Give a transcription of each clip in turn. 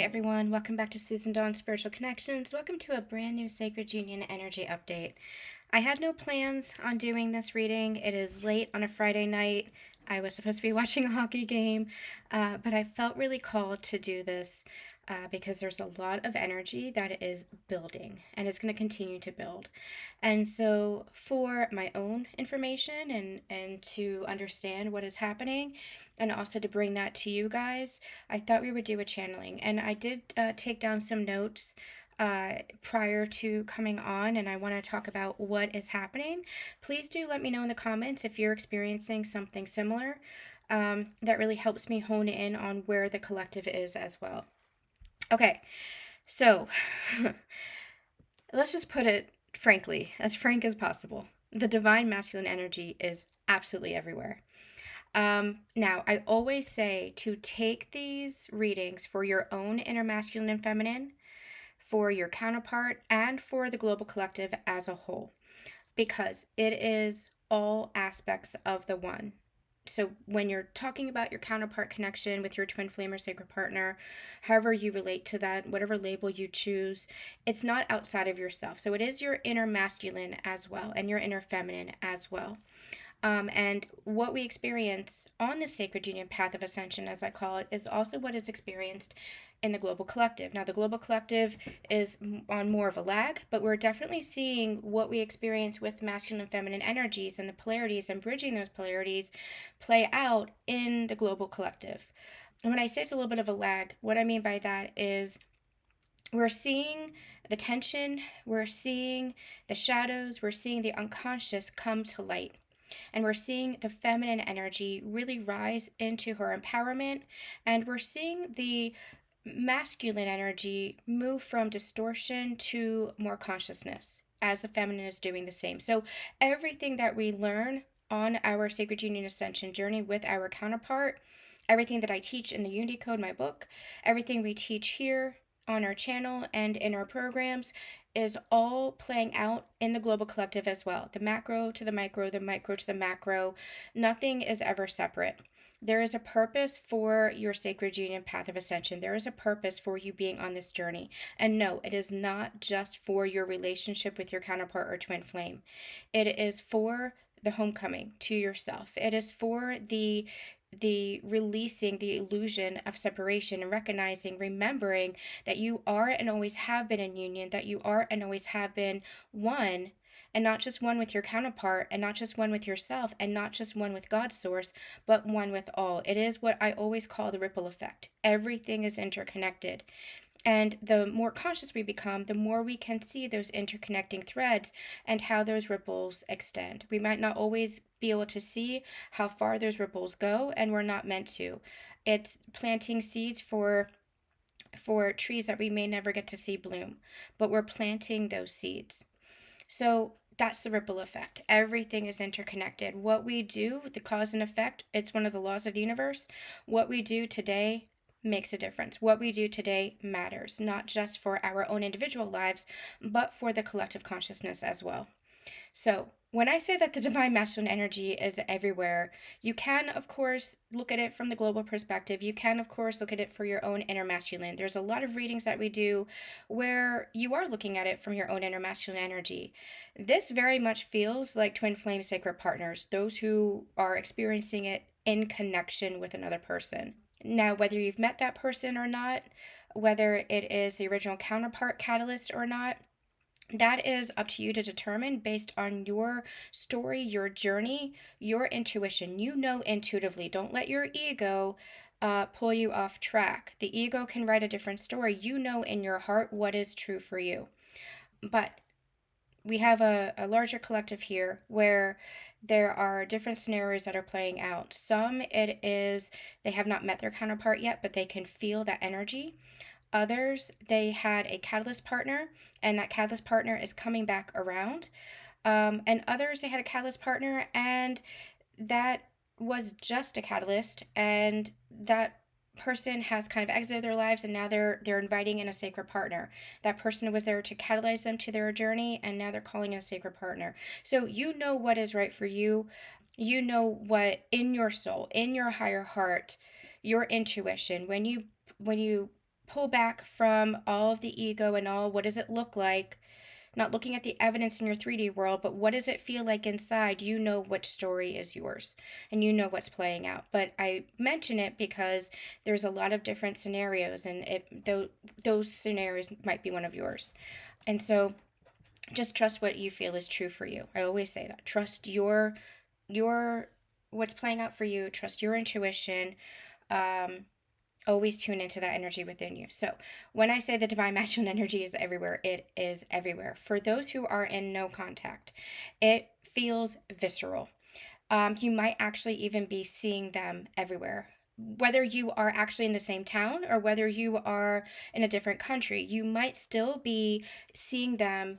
everyone, welcome back to Susan Dawn's Spiritual Connections. Welcome to a brand new Sacred Union energy update. I had no plans on doing this reading. It is late on a Friday night. I was supposed to be watching a hockey game, but I felt really called to do this because there's a lot of energy that is building and it's going to continue to build. And so, for my own information and to understand what is happening, and also to bring that to you guys, I thought we would do a channeling. And I did take down some notes prior to coming on, and I want to talk about what is happening. Please do let me know in the comments if you're experiencing something similar. That really helps me hone in on where the collective is as well. Okay, so let's just put it frankly, as frank as possible. The divine masculine energy is absolutely everywhere. Now, I always say to take these readings for your own inner masculine and feminine, for your counterpart, and for the global collective as a whole, because it is all aspects of the one. So when you're talking about your counterpart connection with your twin flame or sacred partner, however you relate to that, whatever label you choose, it's not outside of yourself. So it is your inner masculine as well and your inner feminine as well. And what we experience on the Sacred Union path of ascension, as I call it, is also what is experienced in the global collective. Now, the global collective is on more of a lag, but we're definitely seeing what we experience with masculine and feminine energies and the polarities and bridging those polarities play out in the global collective. And when I say it's a little bit of a lag, what I mean by that is we're seeing the tension, we're seeing the shadows, we're seeing the unconscious come to light. And we're seeing the feminine energy really rise into her empowerment. And we're seeing the masculine energy move from distortion to more consciousness as the feminine is doing the same. So everything that we learn on our Sacred Union Ascension journey with our counterpart, everything that I teach in the Unity Code, my book, everything we teach here on our channel and in our programs is all playing out in the global collective as well. The macro to the micro to the macro. Nothing is ever separate. There is a purpose for your Sacred Union path of ascension. There is a purpose for you being on this journey. And no, it is not just for your relationship with your counterpart or twin flame. It is for the homecoming to yourself. It is for the releasing the illusion of separation and recognizing, remembering that you are and always have been in union, that you are and always have been one, and not just one with your counterpart, and not just one with yourself, and not just one with God's source, but one with all. It is what I always call the ripple effect. Everything is interconnected. And the more conscious we become, the more we can see those interconnecting threads and how those ripples extend. We might not always be able to see how far those ripples go, and we're not meant to. It's planting seeds for trees that we may never get to see bloom, but we're planting those seeds. So that's the ripple effect. Everything is interconnected. What we do, the cause and effect, it's one of the laws of the universe. What we do today makes a difference. What we do today matters, not just for our own individual lives, but for the collective consciousness as well. So, when I say that the divine masculine energy is everywhere, you can, of course, look at it from the global perspective. You can, of course, look at it for your own inner masculine. There's a lot of readings that we do where you are looking at it from your own inner masculine energy. This very much feels like twin flame sacred partners, those who are experiencing it in connection with another person. Now, whether you've met that person or not, whether it is the original counterpart catalyst or not, that is up to you to determine based on your story, your journey, your intuition. You know intuitively. Don't let your ego pull you off track. The ego can write a different story. You know in your heart what is true for you. But we have a larger collective here where there are different scenarios that are playing out. Some it is they have not met their counterpart yet, but they can feel that energy. Others, they had a catalyst partner, and that catalyst partner is coming back around. And others, they had a catalyst partner, and that was just a catalyst, and that person has kind of exited their lives, and now they're inviting in a sacred partner. That person was there to catalyze them to their journey, and now they're calling in a sacred partner. So you know what is right for you. You know what in your soul, in your higher heart, your intuition, when you pull back from all of the ego and all what does it look like, not looking at the evidence in your 3D world, but what does it feel like inside? You know which story is yours and you know what's playing out. But I mention it because there's a lot of different scenarios, and those scenarios might be one of yours. And so just trust what you feel is true for you. I always say that. Trust your what's playing out for you. Trust your intuition. Um, Always tune into that energy within you. So when I say the divine masculine energy is everywhere, it is everywhere. For those who are in no contact, it feels visceral. You might actually even be seeing them everywhere. Whether you are actually in the same town or whether you are in a different country, you might still be seeing them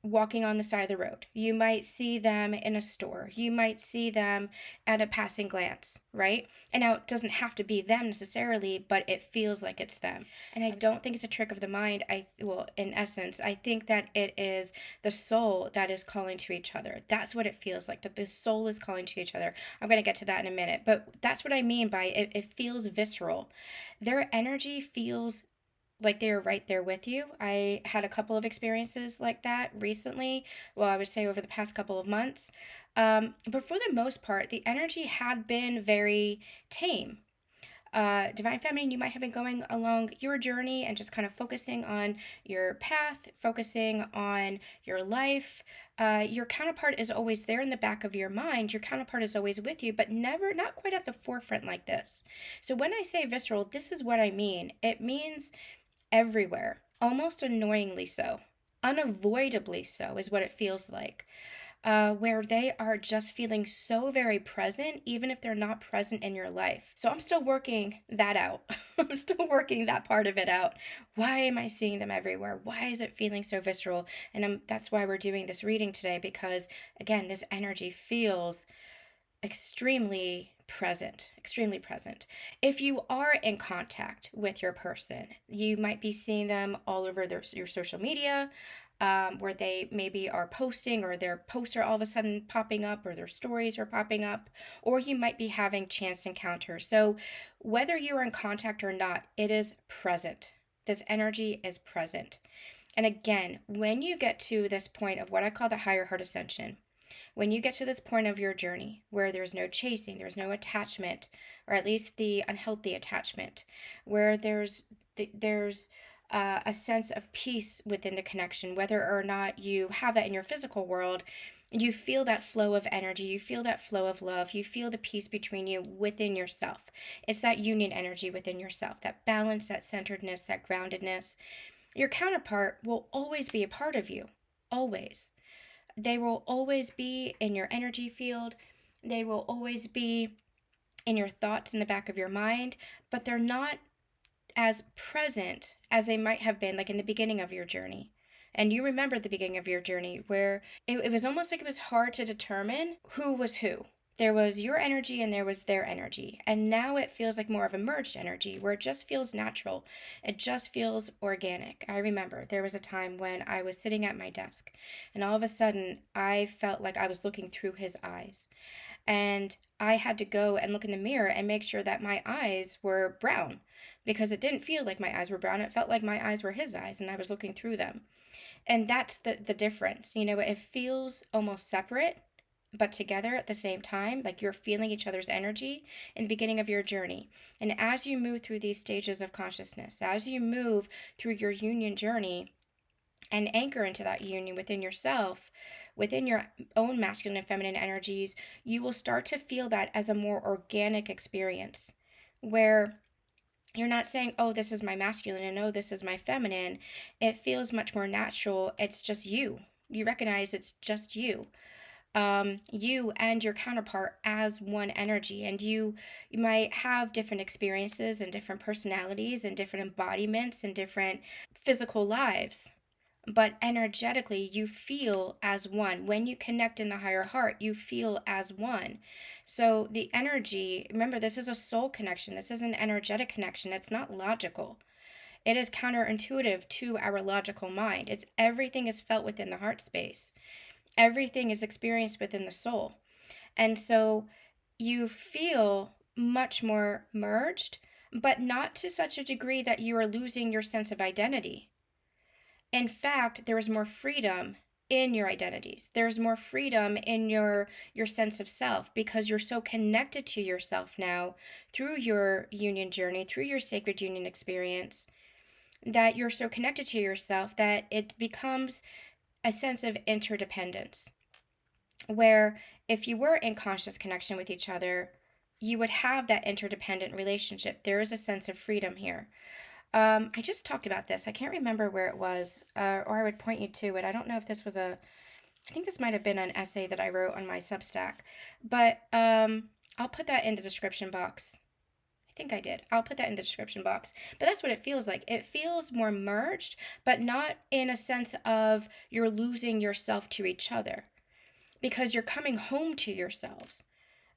walking on the side of the road. You might see them in a store. You might see them at a passing glance, right? And now it doesn't have to be them necessarily, but it feels like it's them. And I don't think it's a trick of the mind. Well, in essence, I think that it is the soul that is calling to each other. That's what it feels like, that the soul is calling to each other. I'm going to get to that in a minute, but that's what I mean by it feels visceral. Their energy feels like they're right there with you. I had a couple of experiences like that recently. Well, I would say over the past couple of months. But for the most part, the energy had been very tame. Divine Feminine, you might have been going along your journey and just kind of focusing on your path, focusing on your life. Your counterpart is always there in the back of your mind. Your counterpart is always with you, but not quite at the forefront like this. So when I say visceral, this is what I mean. It means everywhere, almost annoyingly so. Unavoidably so is what it feels like. Where they are just feeling so very present, even if they're not present in your life. So I'm still working that out. I'm still working that part of it out. Why am I seeing them everywhere? Why is it feeling so visceral? And that's why we're doing this reading today, because again, this energy feels extremely present, extremely present. If you are in contact with your person, you might be seeing them all over your social media, where they maybe are posting, or their posts are all of a sudden popping up, or their stories are popping up, or you might be having chance encounters. So whether you're in contact or not, it is present. This energy is present. And again, when you get to this point of what I call the higher heart ascension, when you get to this point of your journey where there's no chasing, there's no attachment, or at least the unhealthy attachment, where there's a sense of peace within the connection, whether or not you have that in your physical world, you feel that flow of energy, you feel that flow of love, you feel the peace between you within yourself. It's that union energy within yourself, that balance, that centeredness, that groundedness. Your counterpart will always be a part of you, always. They will always be in your energy field. They will always be in your thoughts in the back of your mind, but they're not as present as they might have been like in the beginning of your journey. And you remember the beginning of your journey where it was almost like it was hard to determine who was who. There was your energy and there was their energy. And now it feels like more of a merged energy where it just feels natural. It just feels organic. I remember there was a time when I was sitting at my desk and all of a sudden I felt like I was looking through his eyes. And I had to go and look in the mirror and make sure that my eyes were brown, because it didn't feel like my eyes were brown. It felt like my eyes were his eyes and I was looking through them. And that's the difference. It feels almost separate, but together at the same time, like you're feeling each other's energy in the beginning of your journey. And as you move through these stages of consciousness, as you move through your union journey and anchor into that union within yourself, within your own masculine and feminine energies, you will start to feel that as a more organic experience where you're not saying, oh, this is my masculine and oh, this is my feminine. It feels much more natural. It's just you. You recognize it's just you. You and your counterpart as one energy, and you might have different experiences and different personalities and different embodiments and different physical lives, but energetically you feel as one. When you connect in the higher heart, you feel as one. So the energy, remember, this is a soul connection, this is an energetic connection. It's not logical. It is counterintuitive to our logical mind. It's everything is felt within the heart space. Everything is experienced within the soul. And so you feel much more merged, but not to such a degree that you are losing your sense of identity. In fact, there is more freedom in your identities. There's more freedom in your sense of self, because you're so connected to yourself now through your union journey, through your sacred union experience, that you're so connected to yourself that it becomes a sense of interdependence, where if you were in conscious connection with each other, you would have that interdependent relationship. There is a sense of freedom here. I just talked about this. I can't remember where it was, or I would point you to it. I don't know if this was I think this might have been an essay that I wrote on my Substack, but I'll put that in the description box. I think I did. I'll put that in the description box. But that's what it feels like. It feels more merged, but not in a sense of you're losing yourself to each other, because you're coming home to yourselves.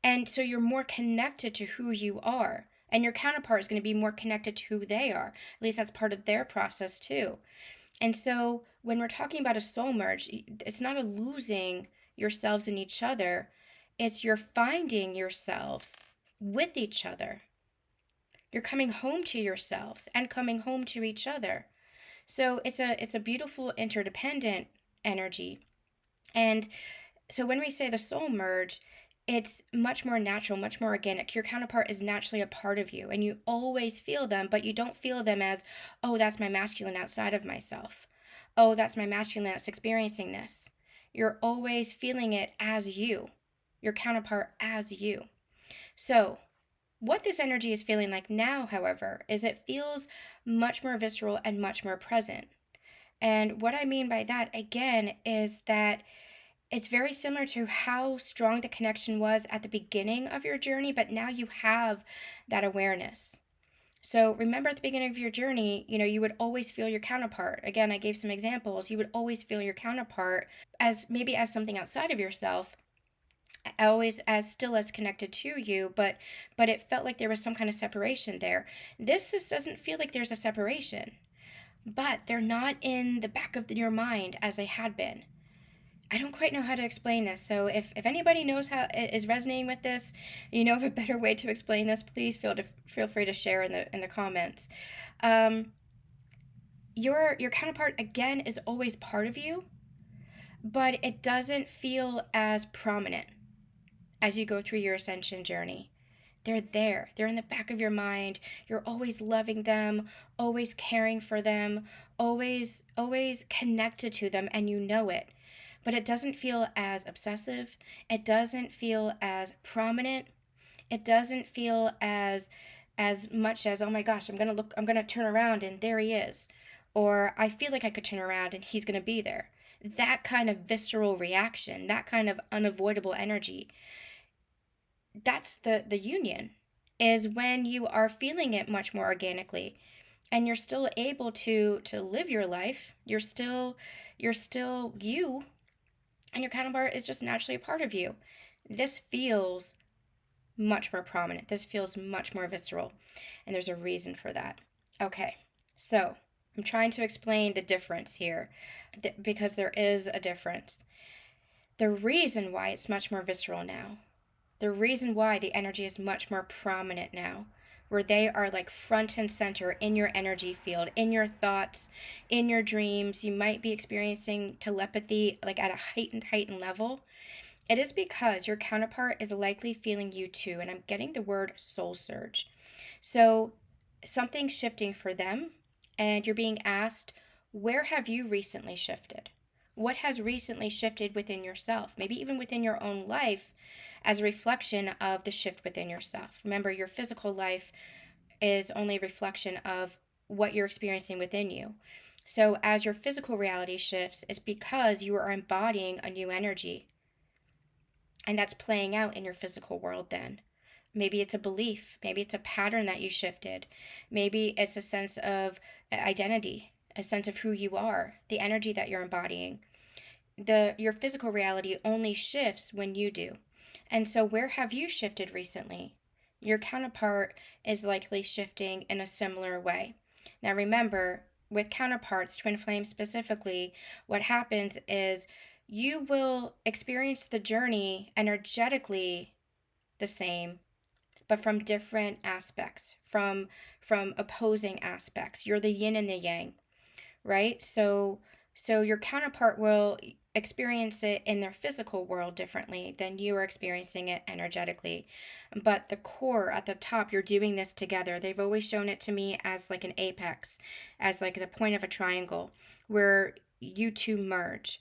And so you're more connected to who you are. And your counterpart is going to be more connected to who they are. At least that's part of their process too. And so when we're talking about a soul merge, it's not a losing yourselves in each other. It's you're finding yourselves with each other. You're coming home to yourselves and coming home to each other. So it's a beautiful interdependent energy. And so when we say the soul merge, it's much more natural, much more organic. Your counterpart is naturally a part of you, and you always feel them, but you don't feel them as, oh, that's my masculine outside of myself. Oh, that's my masculine that's experiencing this. You're always feeling it as you, your counterpart as you. So, what this energy is feeling like now, however, is it feels much more visceral and much more present. And what I mean by that, again, is that it's very similar to how strong the connection was at the beginning of your journey, but now you have that awareness. So remember at the beginning of your journey, you would always feel your counterpart. Again, I gave some examples. You would always feel your counterpart as maybe as something outside of yourself, always as still as connected to you, but it felt like there was some kind of separation there. This just doesn't feel like there's a separation, but they're not in the back of your mind as they had been. I don't quite know how to explain this. So if anybody knows how is resonating with this, you know of a better way to explain this, please feel free to share in the comments. Your counterpart again is always part of you, but it doesn't feel as prominent as you go through your ascension journey. They're there. They're in the back of your mind. You're always loving them, always caring for them, always connected to them, and you know it. But it doesn't feel as obsessive. It doesn't feel as prominent. It doesn't feel as much as, oh my gosh, I'm going to turn around and there he is. Or I feel like I could turn around and he's going to be there. That kind of visceral reaction, that kind of unavoidable energy, that's the union, is when you are feeling it much more organically and you're still able to live your life. You're still you, and your counterpart is just naturally a part of you. This feels much more prominent. This feels much more visceral, and there's a reason for that. Okay, so I'm trying to explain the difference here, because there is a difference. The reason why it's much more visceral now, the reason why the energy is much more prominent now, where they are like front and center in your energy field, in your thoughts, in your dreams. You might be experiencing telepathy like at a heightened level. It is because your counterpart is likely feeling you too, and I'm getting the word soul surge. So something's shifting for them, and you're being asked, where have you recently shifted? What has recently shifted within yourself? Maybe even within your own life, as a reflection of the shift within yourself. Remember, your physical life is only a reflection of what you're experiencing within you. So as your physical reality shifts, it's because you are embodying a new energy. And that's playing out in your physical world then. Maybe it's a belief. Maybe it's a pattern that you shifted. Maybe it's a sense of identity, a sense of who you are, the energy that you're embodying. Your physical reality only shifts when you do. And so where have you shifted recently? Your counterpart is likely shifting in a similar way. Now remember, with counterparts, twin flames specifically, what happens is you will experience the journey energetically the same, but from different aspects, from opposing aspects. You're the yin and the yang, right? So your counterpart will experience it in their physical world differently than you are experiencing it energetically. But the core at the top, you're doing this together. They've always shown it to me as like an apex, as like the point of a triangle where you two merge,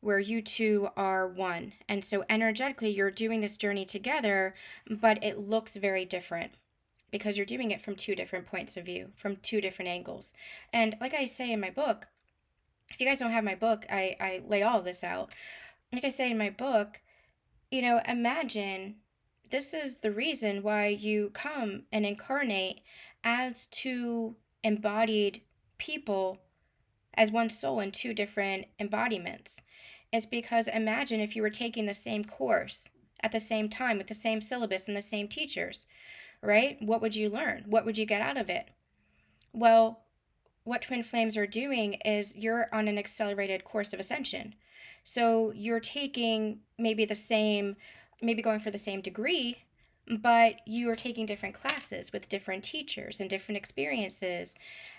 where you two are one. And so energetically, you're doing this journey together, but it looks very different because you're doing it from two different points of view, from two different angles. And like I say in my book, if you guys don't have my book, I lay all this out. Like I say in my book, imagine this is the reason why you come and incarnate as two embodied people, as one soul in two different embodiments. It's because imagine if you were taking the same course at the same time with the same syllabus and the same teachers, right? What would you learn? What would you get out of it? Well, what twin flames are doing is you're on an accelerated course of ascension. So you're taking maybe going for the same degree, but you are taking different classes with different teachers and different experiences.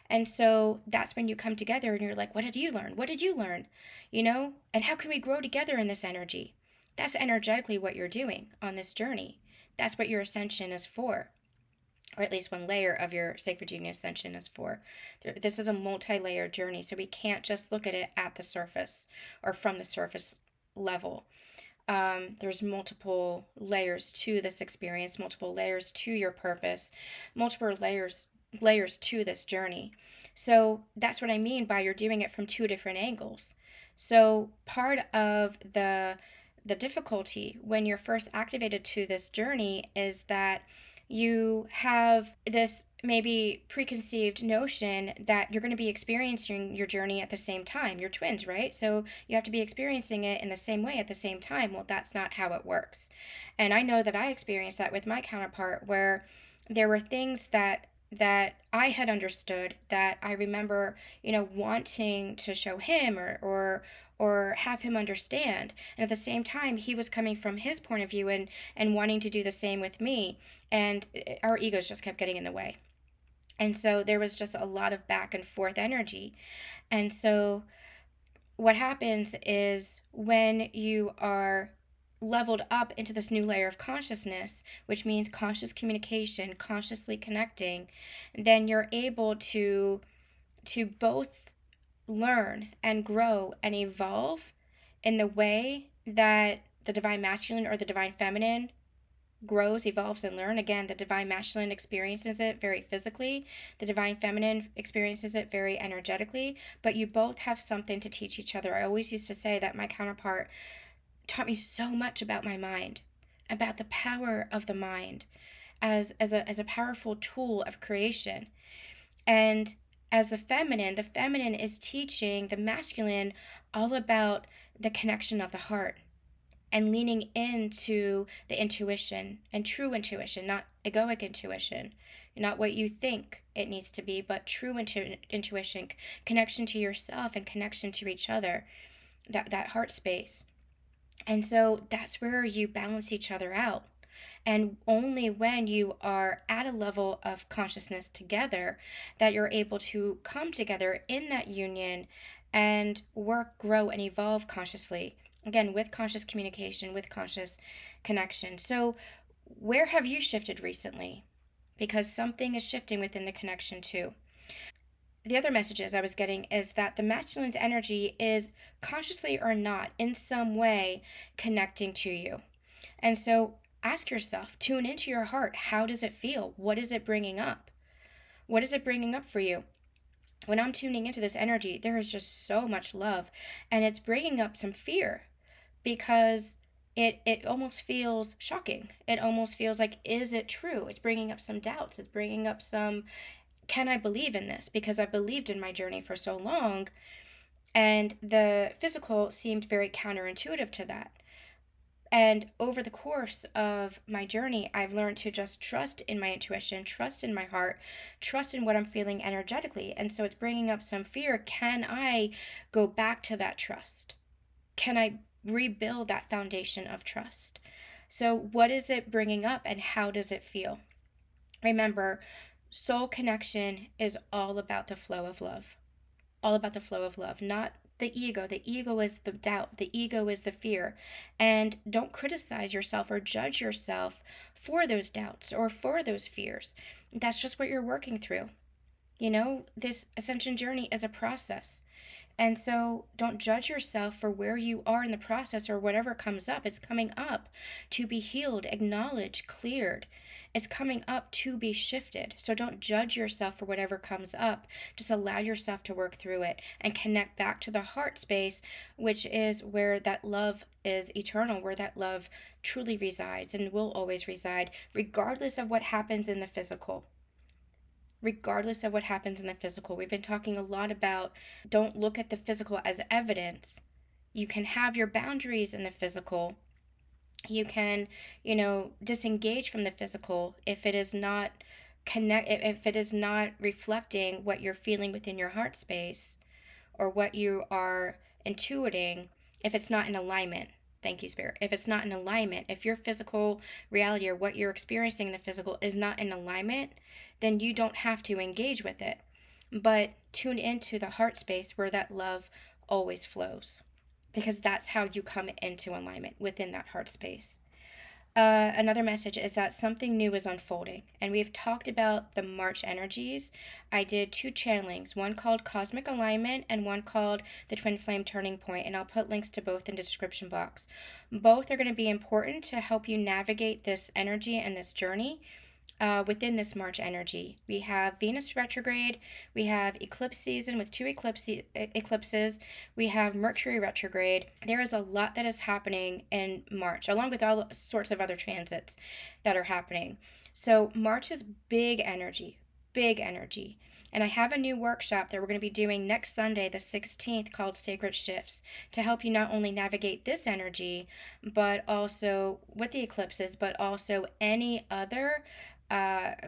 And so that's when you come together and you're like, what did you learn? What did you learn? And how can we grow together in this energy? That's energetically what you're doing on this journey. That's what your ascension is for, or at least one layer of your sacred union ascension is for. This is a multi-layered journey, so we can't just look at it at the surface or from the surface level. There's multiple layers to this experience, multiple layers to your purpose, multiple layers to this journey. So that's what I mean by you're doing it from two different angles. So part of the difficulty when you're first activated to this journey is that you have this maybe preconceived notion that you're going to be experiencing your journey at the same time. You're twins, right? So you have to be experiencing it in the same way at the same time. Well, that's not how it works. And I know that I experienced that with my counterpart, where there were things that I had understood that I remember, wanting to show him or have him understand. And at the same time, he was coming from his point of view and wanting to do the same with me. And our egos just kept getting in the way. And so there was just a lot of back and forth energy. And so what happens is when you are leveled up into this new layer of consciousness, which means conscious communication, consciously connecting, then you're able to both learn and grow and evolve in the way that the divine masculine or the divine feminine grows, evolves, and learn. Again, the divine masculine experiences it very physically, the divine feminine experiences it very energetically, but you both have something to teach each other. I always used to say that my counterpart taught me so much about my mind, about the power of the mind as a powerful tool of creation. And as the feminine is teaching the masculine all about the connection of the heart and leaning into the intuition and true intuition, not egoic intuition, not what you think it needs to be, but true intuition, connection to yourself and connection to each other, that heart space. And so that's where you balance each other out. And only when you are at a level of consciousness together that you're able to come together in that union and work, grow, and evolve consciously. Again, with conscious communication, with conscious connection. So, where have you shifted recently? Because something is shifting within the connection too. The other messages I was getting is that the masculine's energy is consciously or not in some way connecting to you. And so ask yourself, tune into your heart. How does it feel? What is it bringing up? What is it bringing up for you? When I'm tuning into this energy, there is just so much love, and it's bringing up some fear because it almost feels shocking. It almost feels like, is it true? It's bringing up some doubts. It's bringing up some, can I believe in this? Because I believed in my journey for so long, and the physical seemed very counterintuitive to that. And over the course of my journey, I've learned to just trust in my intuition, trust in my heart, trust in what I'm feeling energetically. And so it's bringing up some fear. Can I go back to that trust? Can I rebuild that foundation of trust? So what is it bringing up and how does it feel? Remember, soul connection is all about the flow of love. All about the flow of love, not the ego. The ego is the doubt, the ego is the fear. And don't criticize yourself or judge yourself for those doubts or for those fears. That's just what you're working through. This ascension journey is a process. And so don't judge yourself for where you are in the process or whatever comes up. It's coming up to be healed, acknowledged, cleared. It's coming up to be shifted. So don't judge yourself for whatever comes up. Just allow yourself to work through it and connect back to the heart space, which is where that love is eternal, where that love truly resides and will always reside, regardless of what happens in the physical. Regardless of what happens in the physical. We've been talking a lot about don't look at the physical as evidence. You can have your boundaries in the physical. You can, disengage from the physical if it is not if it is not reflecting what you're feeling within your heart space or what you are intuiting, if it's not in alignment. Thank you, Spirit. If it's not in alignment, if your physical reality or what you're experiencing in the physical is not in alignment, then you don't have to engage with it. But tune into the heart space where that love always flows, because that's how you come into alignment within that heart space. Another message is that something new is unfolding. And we've talked about the March energies. I did 2 channelings, one called Cosmic Alignment and one called the Twin Flame Turning Point. And I'll put links to both in the description box. Both are going to be important to help you navigate this energy and this journey. Within this March energy, we have Venus retrograde, we have eclipse season with 2 eclipses, we have Mercury retrograde. There is a lot that is happening in March, along with all sorts of other transits that are happening. So March is big energy, big energy. And I have a new workshop that we're going to be doing next Sunday, the 16th, called Sacred Shifts, to help you not only navigate this energy, but also with the eclipses, but also any other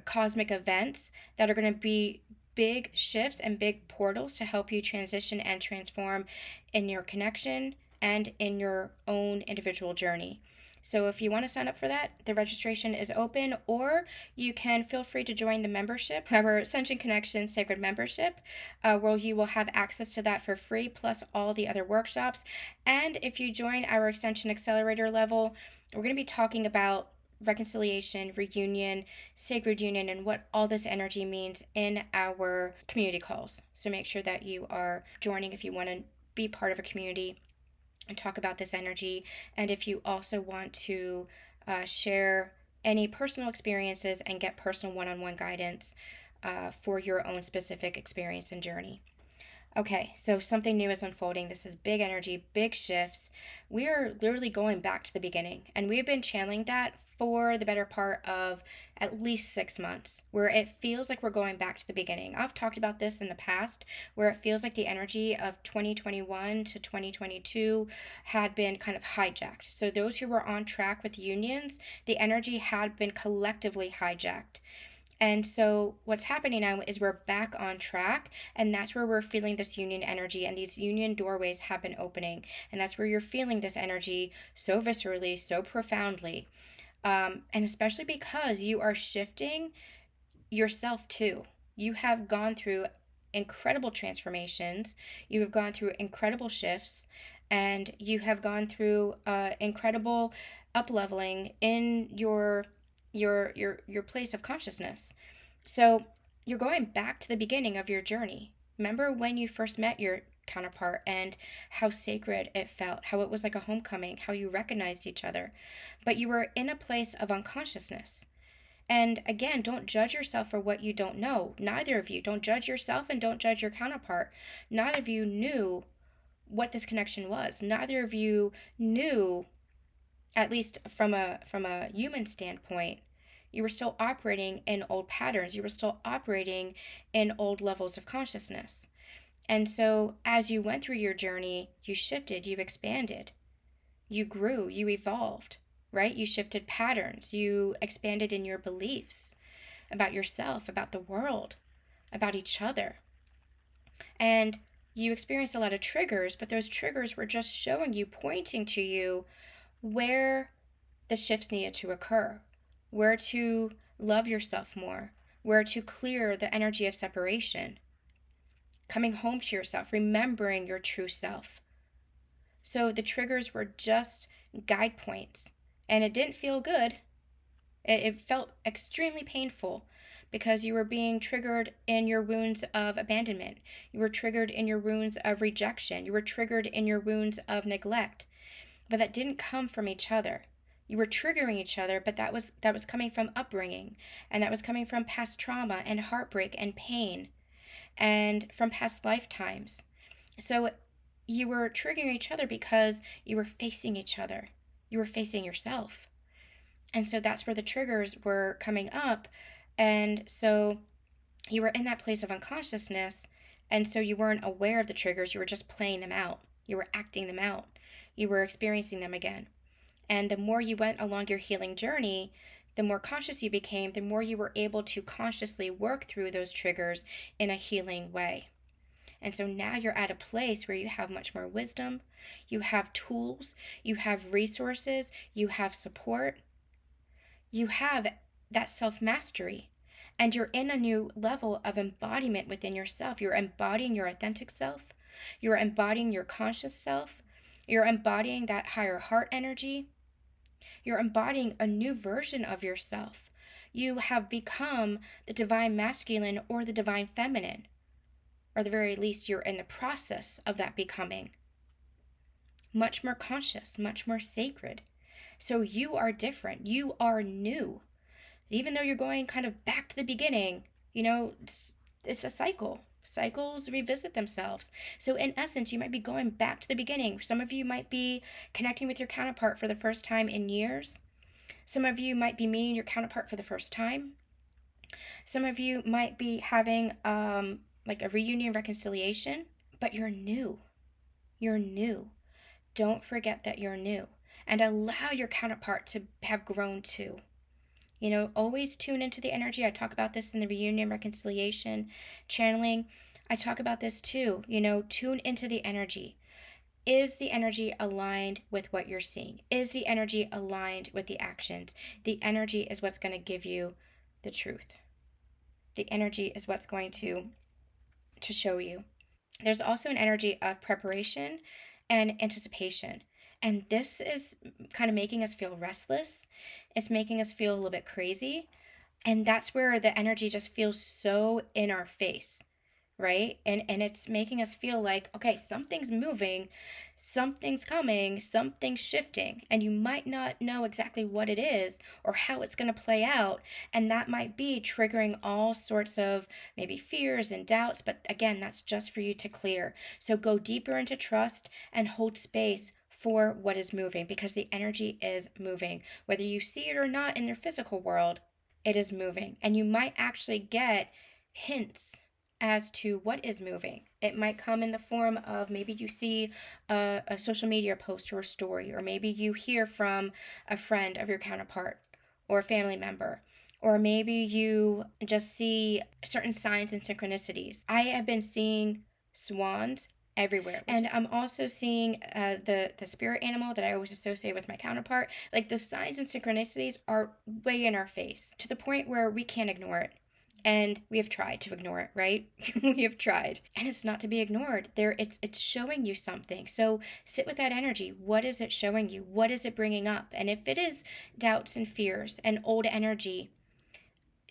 cosmic events that are going to be big shifts and big portals to help you transition and transform in your connection and in your own individual journey. So if you want to sign up for that, the registration is open, or you can feel free to join the membership, our Ascension Connection Sacred Membership, where you will have access to that for free, plus all the other workshops. And if you join our Ascension Accelerator level, we're going to be talking about reconciliation, reunion, sacred union, and what all this energy means in our community calls. So make sure that you are joining if you want to be part of a community and talk about this energy. And if you also want to share any personal experiences and get personal one-on-one guidance for your own specific experience and journey. Okay, so something new is unfolding. This is big energy, big shifts. We are literally going back to the beginning, and we've been channeling that for the better part of at least 6 months, where it feels like we're going back to the beginning. I've talked about this in the past, where it feels like the energy of 2021 to 2022 had been kind of hijacked. So those who were on track with unions, the energy had been collectively hijacked. And so what's happening now is we're back on track, and that's where we're feeling this union energy, and these union doorways have been opening, and that's where you're feeling this energy so viscerally, so profoundly, and especially because you are shifting yourself too. You have gone through incredible transformations, you have gone through incredible shifts, and you have gone through incredible up leveling in your place of consciousness. So you're going back to the beginning of your journey. Remember when you first met your counterpart and how sacred it felt, how it was like a homecoming, how you recognized each other. But you were in a place of unconsciousness. And again, don't judge yourself for what you don't know. Neither of you. Don't judge yourself and don't judge your counterpart. Neither of you knew what this connection was. Neither of you knew, at least from a human standpoint, you were still operating in old patterns. You were still operating in old levels of consciousness. And so as you went through your journey, you shifted, you expanded, you grew, you evolved, right? You shifted patterns, you expanded in your beliefs about yourself, about the world, about each other. And you experienced a lot of triggers, but those triggers were just showing you, pointing to you where the shifts needed to occur, where to love yourself more, where to clear the energy of separation, coming home to yourself, remembering your true self. So the triggers were just guide points, and it didn't feel good. It felt extremely painful because you were being triggered in your wounds of abandonment. You were triggered in your wounds of rejection. You were triggered in your wounds of neglect. But that didn't come from each other. You were triggering each other, but that was coming from upbringing, and that was coming from past trauma and heartbreak and pain, and from past lifetimes. So you were triggering each other because you were facing each other. You were facing yourself. And so that's where the triggers were coming up. And so you were in that place of unconsciousness. And so you weren't aware of the triggers. You were just playing them out. You were acting them out. You were experiencing them again. And the more you went along your healing journey, the more conscious you became, the more you were able to consciously work through those triggers in a healing way. And so now you're at a place where you have much more wisdom, you have tools, you have resources, you have support, you have that self-mastery, and you're in a new level of embodiment within yourself. You're embodying your authentic self, you're embodying your conscious self, you're embodying that higher heart energy, you're embodying a new version of yourself. You have become the divine masculine or the divine feminine, or at the very least, you're in the process of that becoming. Much more conscious, much more sacred. So you are different. You are new. Even though you're going kind of back to the beginning, it's a cycle. Cycles revisit themselves. So in essence, you might be going back to the beginning. Some of you might be connecting with your counterpart for the first time in years. Some of you might be meeting your counterpart for the first time. Some of you might be having like a reunion reconciliation, but you're new. You're new. Don't forget that you're new, and allow your counterpart to have grown too. Always tune into the energy. I talk about this in the reunion reconciliation channeling. I talk about this too. Tune into the energy. Is the energy aligned with what you're seeing? Is the energy aligned with the actions? The energy is what's going to give you the truth. The energy is what's going to show you. There's also an energy of preparation and anticipation. And this is kind of making us feel restless. It's making us feel a little bit crazy. And that's where the energy just feels so in our face, right? And it's making us feel like, okay, something's moving, something's coming, something's shifting, and you might not know exactly what it is or how it's going to play out, and that might be triggering all sorts of maybe fears and doubts, but again, that's just for you to clear. So go deeper into trust and hold space for what is moving, because the energy is moving. Whether you see it or not in their physical world, it is moving, and you might actually get hints as to what is moving. It might come in the form of maybe you see a social media post or a story, or maybe you hear from a friend of your counterpart or a family member, or maybe you just see certain signs and synchronicities. I have been seeing swans everywhere, and I'm also seeing the spirit animal that I always associate with my counterpart. Like, the signs and synchronicities are way in our face to the point where we can't ignore it. And we have tried to ignore it, right? We have tried. And it's not to be ignored. It's showing you something. So sit with that energy. What is it showing you? What is it bringing up? And if it is doubts and fears and old energy,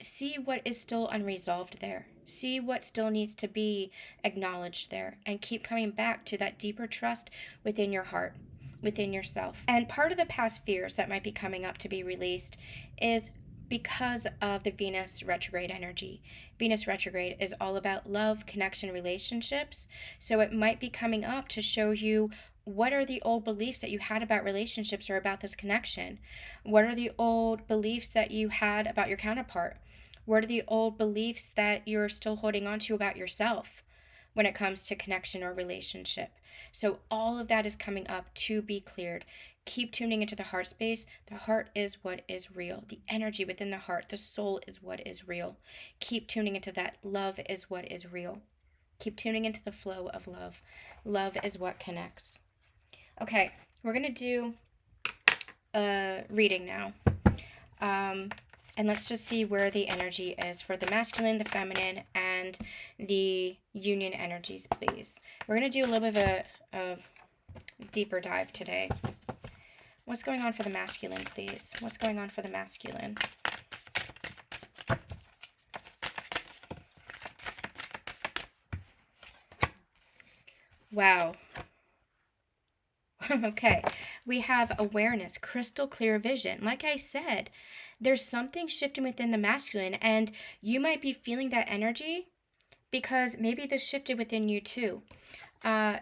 see what is still unresolved there. See what still needs to be acknowledged there. And keep coming back to that deeper trust within your heart, within yourself. And part of the past fears that might be coming up to be released is because of the Venus retrograde energy. Venus retrograde is all about love, connection, relationships. So it might be coming up to show you, what are the old beliefs that you had about relationships or about this connection? What are the old beliefs that you had about your counterpart? What are the old beliefs that you're still holding on to about yourself when it comes to connection or relationship? So all of that is coming up to be cleared. Keep tuning into the heart space. The heart is what is real. The energy within the heart, the soul is what is real. Keep tuning into that. Love is what is real. Keep tuning into the flow of love. Love is what connects. Okay, we're going to do a reading now. And let's just see where the energy is for the masculine, the feminine, and the union energies, please. We're going to do a little bit of a deeper dive today. What's going on for the masculine, please? What's going on for the masculine? Wow. Okay. We have awareness, crystal clear vision. Like I said, there's something shifting within the masculine, and you might be feeling that energy because maybe this shifted within you too.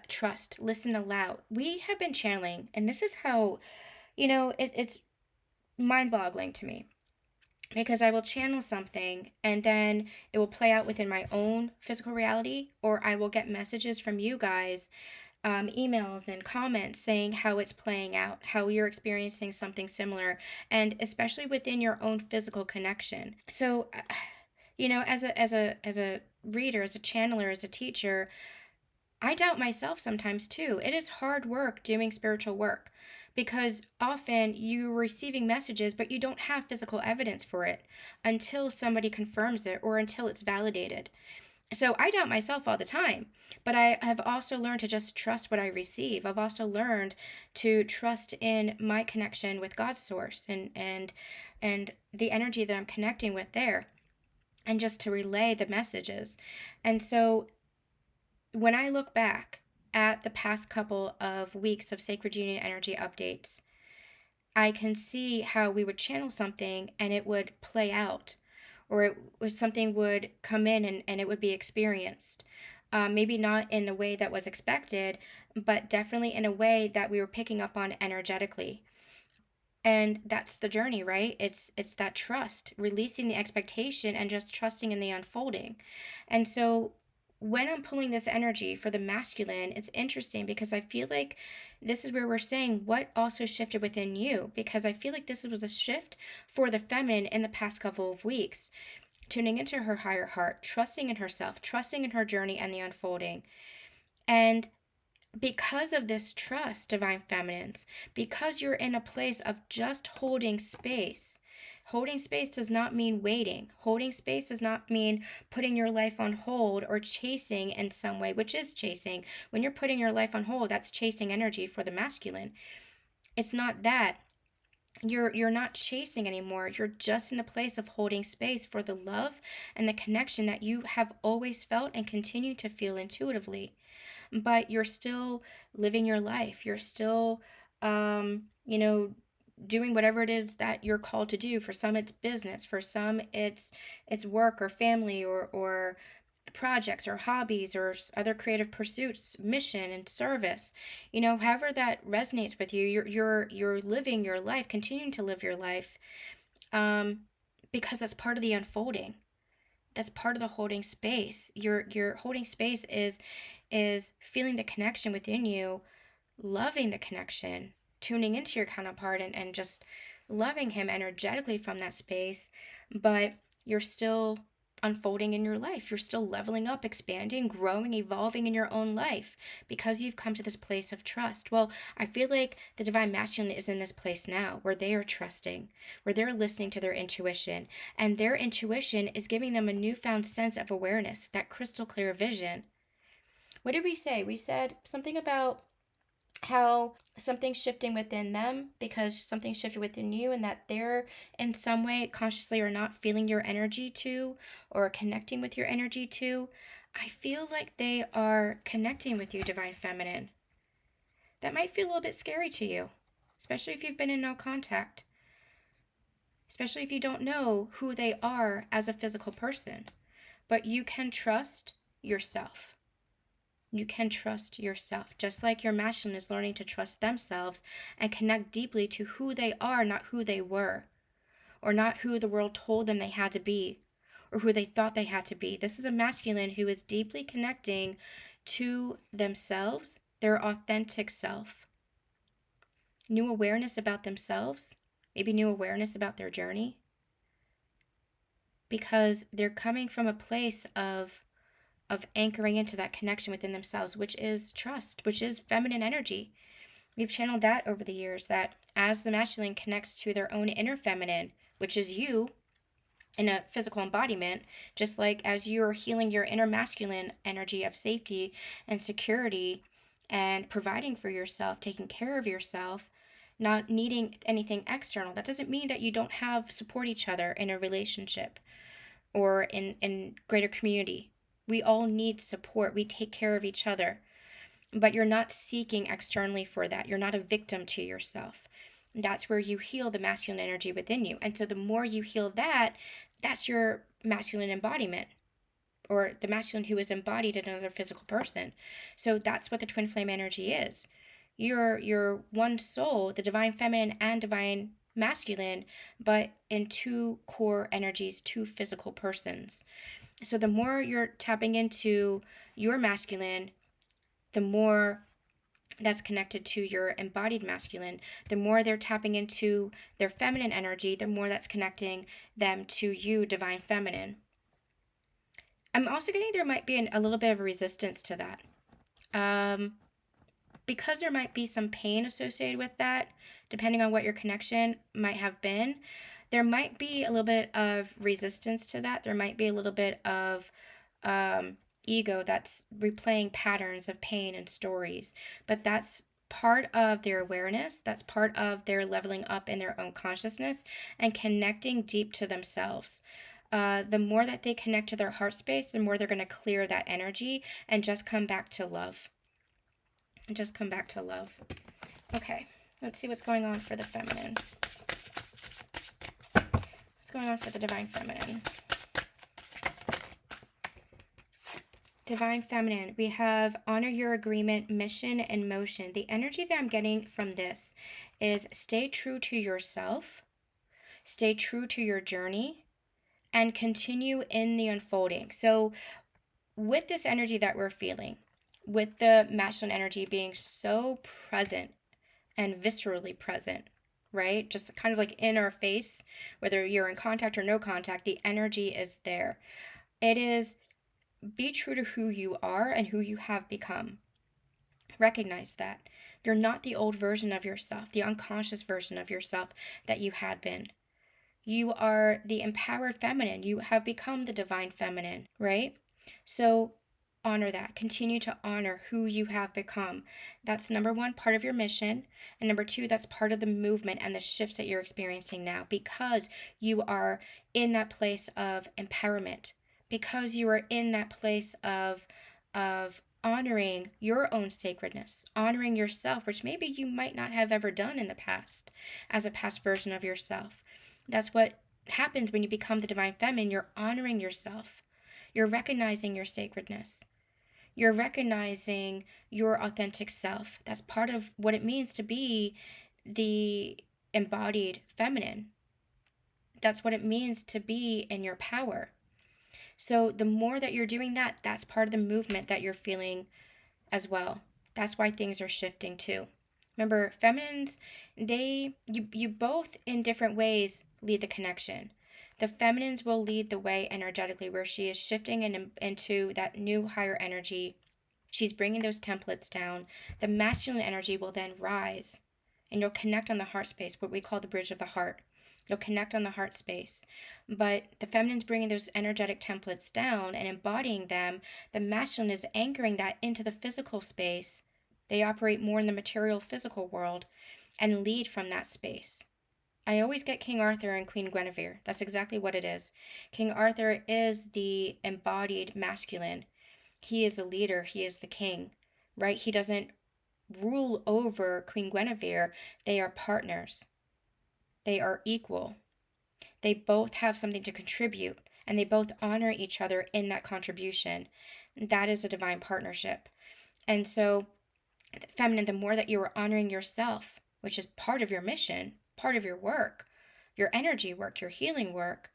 Trust, listen aloud. We have been channeling, and this is how, it's mind boggling to me because I will channel something and then it will play out within my own physical reality, or I will get messages from you guys, emails and comments saying how it's playing out, how you're experiencing something similar, and especially within your own physical connection. So, as a reader, as a channeler, as a teacher, I doubt myself sometimes too. It is hard work doing spiritual work because often you're receiving messages, but you don't have physical evidence for it until somebody confirms it or until it's validated. So I doubt myself all the time, but I have also learned to just trust what I receive. I've also learned to trust in my connection with God's source and the energy that I'm connecting with there, and just to relay the messages. And so when I look back at the past couple of weeks of Sacred Union energy updates, I can see how we would channel something and it would play out, or something would come in and it would be experienced. Maybe not in the way that was expected, but definitely in a way that we were picking up on energetically. And that's the journey, right? It's that trust, releasing the expectation and just trusting in the unfolding. And so when I'm pulling this energy for the masculine, it's interesting because I feel like this is where we're saying what also shifted within you, because I feel like this was a shift for the feminine in the past couple of weeks, tuning into her higher heart, trusting in herself, trusting in her journey and the unfolding. And because of this trust, divine feminines, because you're in a place of just holding space. Holding space does not mean waiting. Holding space does not mean putting your life on hold or chasing in some way, which is chasing. When you're putting your life on hold, that's chasing energy for the masculine. It's not that. You're not chasing anymore. You're just in a place of holding space for the love and the connection that you have always felt and continue to feel intuitively, but you're still living your life. You're still, doing whatever it is that you're called to do. For some, it's business. For some, it's work or family or projects or hobbies or other creative pursuits, mission and service. However that resonates with you, you're living your life, continuing to live your life, because that's part of the unfolding. That's part of the holding space. Your holding space is feeling the connection within you, loving the connection, tuning into your counterpart and just loving him energetically from that space, but you're still unfolding in your life. You're still leveling up, expanding, growing, evolving in your own life because you've come to this place of trust. Well, I feel like the divine masculine is in this place now where they are trusting, where they're listening to their intuition, and their intuition is giving them a newfound sense of awareness, that crystal clear vision. What did we say? We said something about how something's shifting within them because something shifted within you, and that they're in some way, consciously or not, feeling your energy too, or connecting with your energy too. I feel like they are connecting with you, divine feminine. That might feel a little bit scary to you, especially if you've been in no contact, especially if you don't know who they are as a physical person. But you can trust yourself. You can trust yourself, just like your masculine is learning to trust themselves and connect deeply to who they are, not who they were, or not who the world told them they had to be, or who they thought they had to be. This is a masculine who is deeply connecting to themselves, their authentic self. New awareness about themselves, maybe new awareness about their journey, because they're coming from a place of anchoring into that connection within themselves, which is trust, which is feminine energy. We've channeled that over the years, that as the masculine connects to their own inner feminine, which is you, in a physical embodiment, just like as you're healing your inner masculine energy of safety and security and providing for yourself, taking care of yourself, not needing anything external. That doesn't mean that you don't have support each other in a relationship or in greater community. We all need support. We take care of each other, but you're not seeking externally for that. You're not a victim to yourself. That's where you heal the masculine energy within you. And so the more you heal that, that's your masculine embodiment, or the masculine who is embodied in another physical person. So that's what the twin flame energy is. You're one soul, the divine feminine and divine masculine, but in two core energies, two physical persons. So the more you're tapping into your masculine, the more that's connected to your embodied masculine, the more they're tapping into their feminine energy, the more that's connecting them to you, divine feminine. I'm also getting there might be a little bit of a resistance to that. Because there might be some pain associated with that, depending on what your connection might have been, there might be a little bit of resistance to that. There might be a little bit of ego that's replaying patterns of pain and stories, but that's part of their awareness. That's part of their leveling up in their own consciousness and connecting deep to themselves. The more that they connect to their heart space, the more they're going to clear that energy and just come back to love. And just come back to love. Okay, let's see what's going on for the feminine. What's going on for the divine feminine? Divine feminine, we have honor your agreement, mission, and motion. The energy that I'm getting from this is stay true to yourself, stay true to your journey, and continue in the unfolding. So with this energy that we're feeling, with the masculine energy being so present and viscerally present, right? Just kind of like in our face, whether you're in contact or no contact, the energy is there. It is be true to who you are and who you have become. Recognize that. You're not the old version of yourself, the unconscious version of yourself that you had been. You are the empowered feminine. You have become the divine feminine, right? So honor that. Continue to honor who you have become. That's number one, part of your mission. And number two, that's part of the movement and the shifts that you're experiencing now, because you are in that place of empowerment, because you are in that place of honoring your own sacredness, honoring yourself, which maybe you might not have ever done in the past as a past version of yourself. That's what happens when you become the divine feminine. You're honoring yourself. You're recognizing your sacredness. You're recognizing your authentic self. That's part of what it means to be the embodied feminine. That's what it means to be in your power. So the more that you're doing that, that's part of the movement that you're feeling as well. That's why things are shifting too. Remember, feminines, you both in different ways lead the connection. The feminines will lead the way energetically, where she is shifting into that new higher energy. She's bringing those templates down. The masculine energy will then rise, and you'll connect on the heart space, what we call the bridge of the heart. You'll connect on the heart space. But the feminine's bringing those energetic templates down and embodying them. The masculine is anchoring that into the physical space. They operate more in the material physical world and lead from that space. I always get King Arthur and Queen Guinevere. That's exactly what it is. King Arthur is the embodied masculine. He is a leader. He is the king, right? He doesn't rule over Queen Guinevere. They are partners. They are equal. They both have something to contribute, and they both honor each other in that contribution. That is a divine partnership. And so, feminine, the more that you are honoring yourself, which is part of your mission, part of your work, your energy work, your healing work,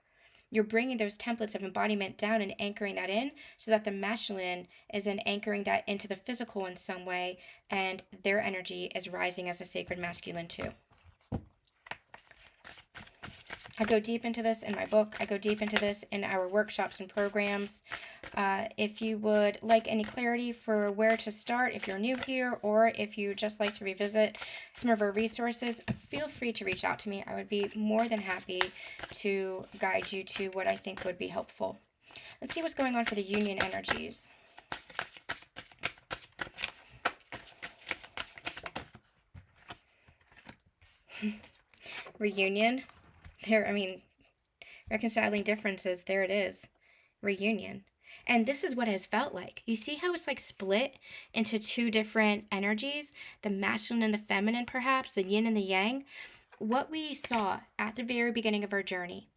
you're bringing those templates of embodiment down and anchoring that in, so that the masculine is then anchoring that into the physical in some way, and their energy is rising as a sacred masculine too. I go deep into this in my book. I go deep into this in our workshops and programs. If you would like any clarity for where to start, if you're new here, or if you just like to revisit some of our resources, feel free to reach out to me. I would be more than happy to guide you to what I think would be helpful. Let's see what's going on for the union energies. Reunion. Reconciling differences. There it is. Reunion. And this is what it has felt like. You see how it's like split into two different energies, the masculine and the feminine, perhaps, the yin and the yang. What we saw at the very beginning of our journey,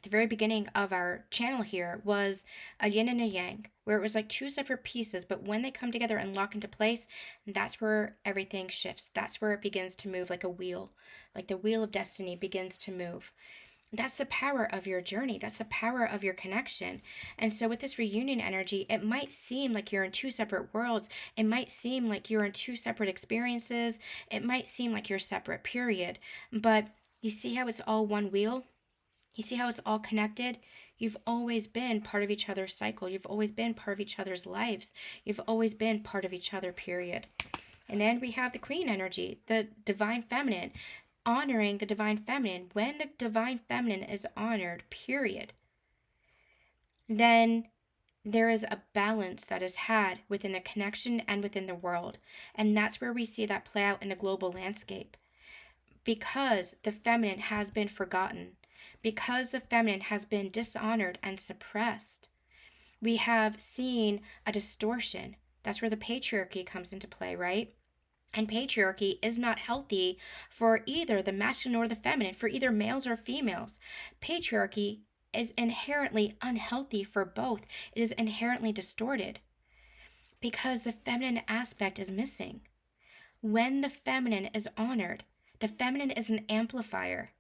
the very beginning of our channel here, was a yin and a yang, where it was like two separate pieces, but when they come together and lock into place, that's where everything shifts. That's where it begins to move like a wheel, like the wheel of destiny begins to move. That's the power of your journey. That's the power of your connection. And so with this reunion energy, it might seem like you're in two separate worlds. It might seem like you're in two separate experiences. It might seem like you're separate, period. But you see how it's all one wheel? You see how it's all connected? You've always been part of each other's cycle. You've always been part of each other's lives. You've always been part of each other, period. And then we have the queen energy, the divine feminine, honoring the divine feminine. When the divine feminine is honored, period, then there is a balance that is had within the connection and within the world. And that's where we see that play out in the global landscape. Because the feminine has been forgotten, because the feminine has been dishonored and suppressed, we have seen a distortion. That's where the patriarchy comes into play, right? And patriarchy is not healthy for either the masculine or the feminine, for either males or females. Patriarchy is inherently unhealthy for both. It is inherently distorted because the feminine aspect is missing. When the feminine is honored, the feminine is an amplifier.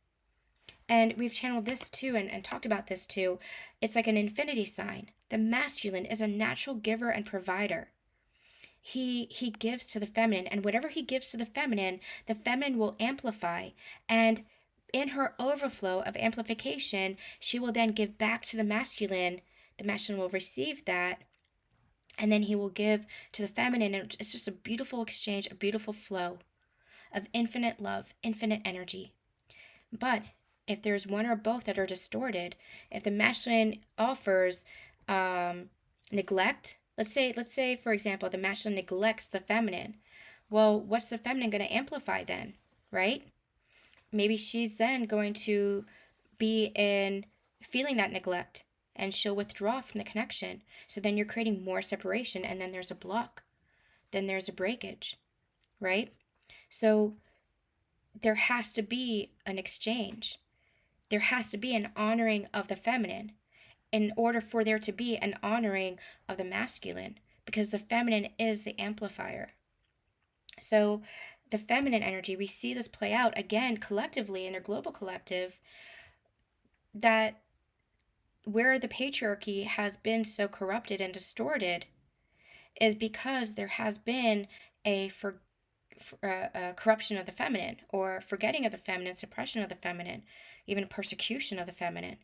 And we've channeled this too and talked about this too. It's like an infinity sign. The masculine is a natural giver and provider. He gives to the feminine, and whatever he gives to the feminine will amplify, and in her overflow of amplification, she will then give back to the masculine will receive that, and then he will give to the feminine, and it's just a beautiful exchange, a beautiful flow of infinite love, infinite energy. But if there's one or both that are distorted, if the masculine offers neglect, let's say for example the masculine neglects the feminine, well, what's the feminine going to amplify then, right? Maybe she's then going to be in feeling that neglect, and she'll withdraw from the connection. So then you're creating more separation, and then there's a block, then there's a breakage, right? So there has to be an exchange. There has to be an honoring of the feminine in order for there to be an honoring of the masculine, because the feminine is the amplifier. So the feminine energy, we see this play out again collectively in their global collective, that where the patriarchy has been so corrupted and distorted is because there has been a corruption of the feminine, or forgetting of the feminine, suppression of the feminine, even persecution of the feminine.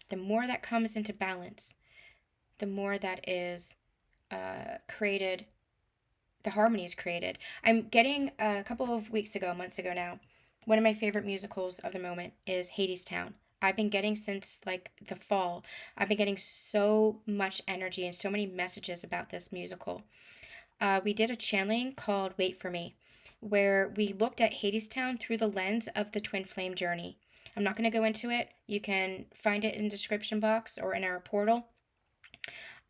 The more that comes into balance, the more that is created, the harmony is created. I'm getting, a couple of months ago now, one of my favorite musicals of the moment is Hadestown. I've been getting since like the fall. I've been getting so much energy and so many messages about this musical. We did a channeling called Wait For Me, where we looked at Hadestown through the lens of the twin flame journey. I'm not going to go into it. You can find it in the description box or in our portal.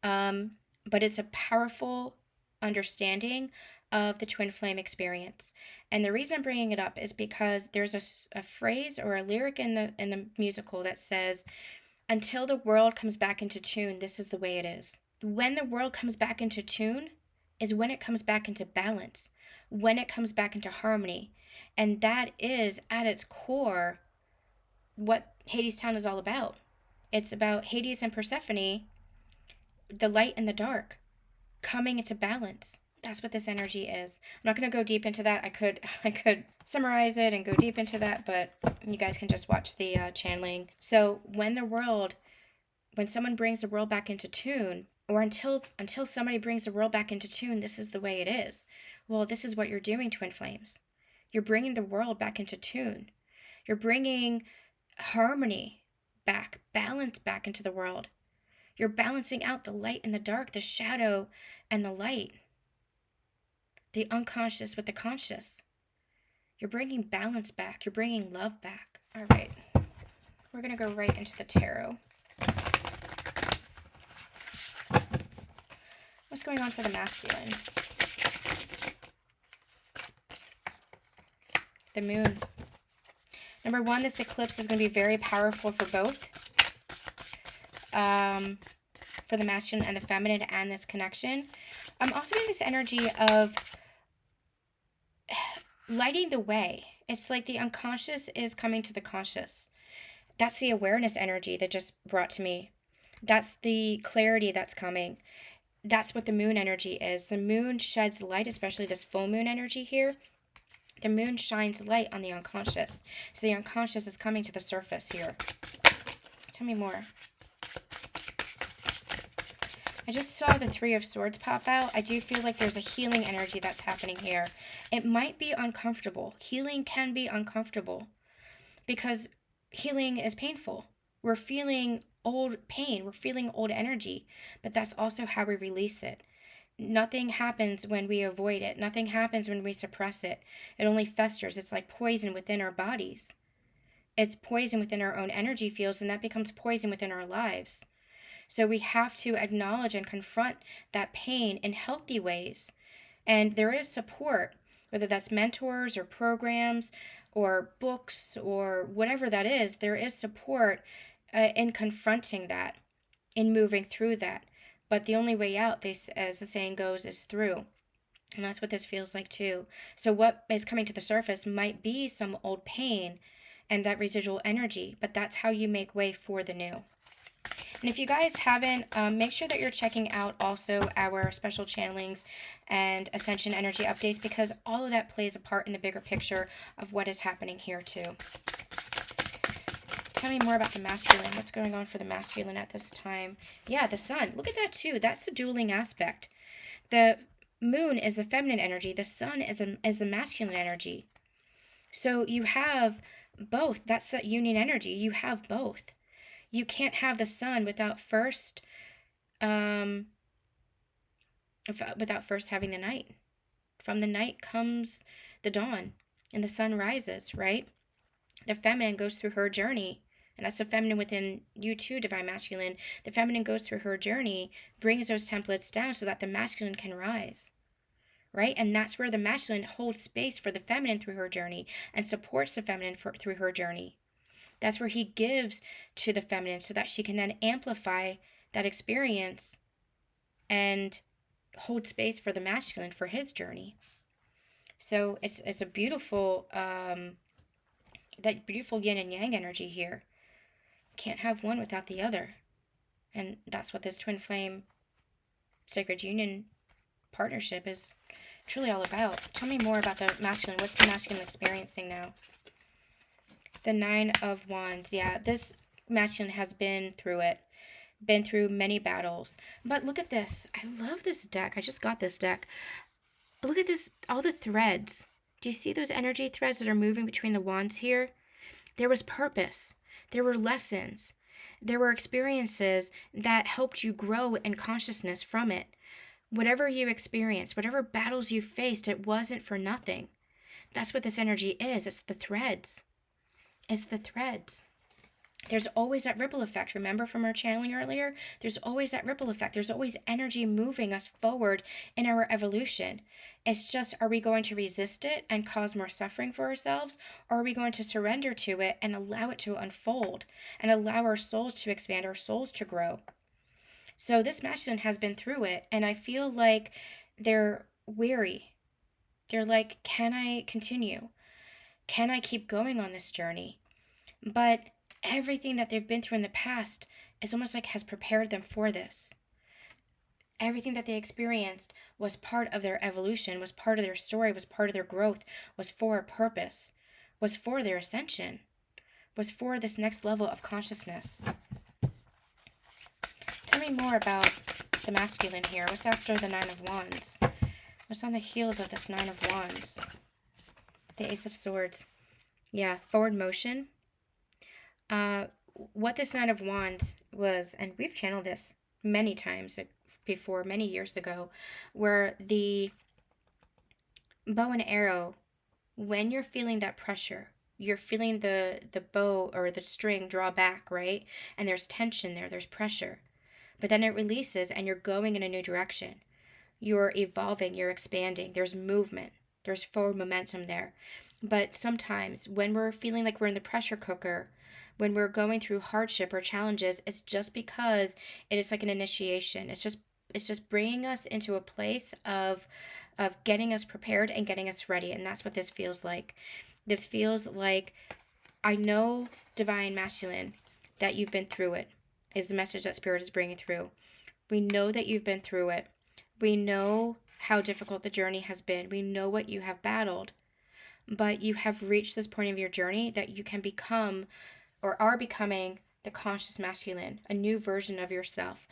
But it's a powerful understanding of the twin flame experience. And the reason I'm bringing it up is because there's a phrase or a lyric in the musical that says, until the world comes back into tune, this is the way it is. When the world comes back into tune is when it comes back into balance, when it comes back into harmony. And that is at its core what Hadestown is all about. It's about Hades and Persephone, the light and the dark, coming into balance, That's what this energy is. I'm not going to go deep into that. I could summarize it and go deep into that, but you guys can just watch the channeling. So when someone brings the world back into tune, or until somebody brings the world back into tune, this is the way it is. Well, this is what you're doing, twin flames. You're bringing the world back into tune. You're bringing harmony back, balance back into the world. You're balancing out the light and the dark, the shadow and the light, the unconscious with the conscious. You're bringing balance back. You're bringing love back. All right. We're going to go right into the tarot. What's going on for the masculine? The moon. Number one, this eclipse is going to be very powerful for both. For the masculine and the feminine and this connection. I'm also getting this energy of lighting the way. It's like the unconscious is coming to the conscious. That's the awareness energy that just brought to me. That's the clarity that's coming. That's what the moon energy is. The moon sheds light, especially this full moon energy here. The moon shines light on the unconscious. So the unconscious is coming to the surface here. Tell me more. I just saw the Three of Swords pop out. I do feel like there's a healing energy that's happening here. It might be uncomfortable. Healing can be uncomfortable because healing is painful. We're feeling old pain. We're feeling old energy, but that's also how we release it. Nothing happens when we avoid it. Nothing happens when we suppress it. It only festers. It's like poison within our bodies. It's poison within our own energy fields, and that becomes poison within our lives. So we have to acknowledge and confront that pain in healthy ways. And there is support, whether that's mentors or programs or books or whatever that is. There is support in confronting that, in moving through that. But the only way out, as the saying goes, is through. And that's what this feels like too. So what is coming to the surface might be some old pain and that residual energy, but that's how you make way for the new. And if you guys haven't, make sure that you're checking out also our special channelings and ascension energy updates, because all of that plays a part in the bigger picture of what is happening here too. Tell me more about the masculine. What's going on for the masculine at this time? Yeah, the sun. Look at that too. That's the dueling aspect. The moon is the feminine energy. The sun is the masculine energy. So you have both. That's that union energy. You have both. You can't have the sun without first having the night. From the night comes the dawn and the sun rises, right? The feminine goes through her journey, and that's the feminine within you too, divine masculine. The feminine goes through her journey, brings those templates down so that the masculine can rise, right? And that's where the masculine holds space for the feminine through her journey and supports the feminine through her journey. That's where he gives to the feminine so that she can then amplify that experience and hold space for the masculine for his journey. So it's a beautiful, that beautiful yin and yang energy here. Can't have one without the other. And that's what this twin flame sacred union partnership is truly all about. Tell me more about the masculine. What's the masculine experiencing now? The Nine of Wands. Yeah, this masculine has been through it. Been through many battles. But look at this. I love this deck. I just got this deck. Look at this. All the threads. Do you see those energy threads that are moving between the wands here? There was purpose. There were lessons. There were experiences that helped you grow in consciousness from it. Whatever you experienced, whatever battles you faced, it wasn't for nothing. That's what this energy is. It's the threads. It's the threads. There's always that ripple effect. Remember from our channeling earlier? There's always that ripple effect. There's always energy moving us forward in our evolution. It's just, are we going to resist it and cause more suffering for ourselves? Or are we going to surrender to it and allow it to unfold and allow our souls to expand, our souls to grow? So this masculine has been through it, and I feel like they're weary. They're like, can I continue? Can I keep going on this journey? But everything that they've been through in the past is almost like has prepared them for this. Everything that they experienced was part of their evolution, was part of their story, was part of their growth, was for a purpose, was for their ascension, was for this next level of consciousness. Tell me more about the masculine here. What's after the Nine of Wands? What's on the heels of this Nine of Wands? The Ace of Swords. Yeah, forward motion. What this Nine of Wands was, and we've channeled this many times before, many years ago, where the bow and arrow, when you're feeling that pressure, you're feeling the bow or the string draw back, right? And there's tension there, there's pressure. But then it releases and you're going in a new direction. You're evolving, you're expanding, there's movement, there's forward momentum there. But sometimes when we're feeling like we're in the pressure cooker, when we're going through hardship or challenges, it's just because it is like an initiation. It's just bringing us into a place of getting us prepared and getting us ready. And that's what this feels like. This feels like, I know, Divine Masculine, that you've been through it, is the message that Spirit is bringing through. We know that you've been through it. We know how difficult the journey has been. We know what you have battled. But you have reached this point of your journey that you can become, or are becoming, the conscious masculine, a new version of yourself.